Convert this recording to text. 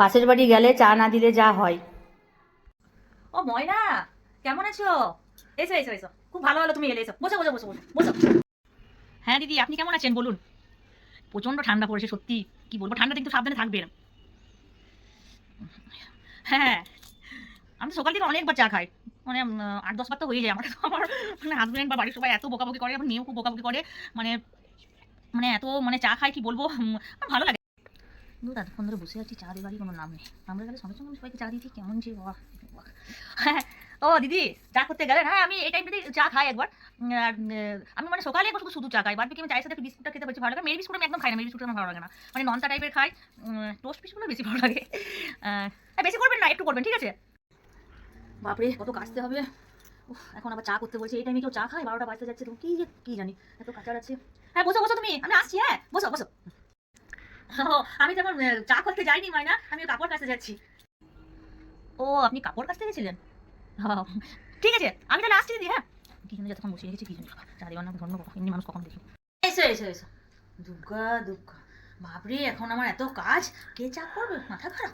পাশের বাড়ি গেলে চা না দিলে যা হয়। ও ময়না, কেমন আছো? এসো এসো এসো, খুব ভালো হলো তুমি এলে। এসো, বসো বসো বসো বসো বসো। হ্যাঁ দিদি, আপনি কেমন আছেন বলুন? প্রচন্ড ঠান্ডা পড়েছে সত্যি, কি বলবো, ঠান্ডা কিন্তু সাবধানে থাকবেন। হ্যাঁ, আমি তো সকাল থেকে অনেকবার চা খাই, মানে 8-10 বার তো হয়ে যায় আমার। আমার মানে হাজবেন্ড বা বাড়ির সবাই এত বকাবকি করে, আমার মেয়েও খুব বকাবকি করে, মানে মানে এত মানে চা খাই কি বলবো, আমার ভালো লাগে। কিন্তু এতক্ষণ ধরে বসে আছি, চা দেবারই কোনো নাম নেই। আমরা গেলে সঙ্গে সঙ্গে সবাইকে চা দিয়েছি, কেমন যে বাবা। হ্যাঁ, ও দিদি, চা করতে গেলেন? হ্যাঁ, আমি এই টাইমটাতে চা খাই একবার। আর আমি মানে সকালে একবার শুধু শুধু চা খাই, বাদ বাকি আমি চায়ের সাথে একটু বিস্কুটটা খেতে বেশি ভালো লাগে। মেরি বিস্কুট আমি একদম খাই না, মেরি বিস্কুট আমার ভালো লাগে না, মানে ননসা টাইপের খাই। টোস্ট বিস্কুটগুলো বেশি ভালো লাগে। বেশি করবেন না, একটু করবেন, ঠিক আছে? বাপরে, কত কাচতে হবে। উফ, এখন আবার চা করতে বলছে, এই টাইমে কেউ চা খায়? 12টা বাজতে যাচ্ছে, তো কি জানি, এত কাচার আছে। হ্যাঁ বসো বসো, তুমি, আমি আসছি, হ্যাঁ বসো বসো। ও, আমি তো এখন চা করতে যাইনি মাইনা, আমি কাপড় কাচতে যাচ্ছি। ও, আপনি কাপড় কাচতে গেছিলেন? হ্যাঁ, ঠিক আছে, আমি তাহলে আসছি দিদি। হ্যাঁ, কি জন্য যতক্ষণ বসে রেখেছি, কি জন্য চা দেওয়ার নাম ধর্ম, এমনি মানুষ কখন দেখি। এসো এসো এসো, দুর্গা দুর্গা, বাপরে এখন আমার এত কাজ, কে চা করবে, মাথা খারাপ।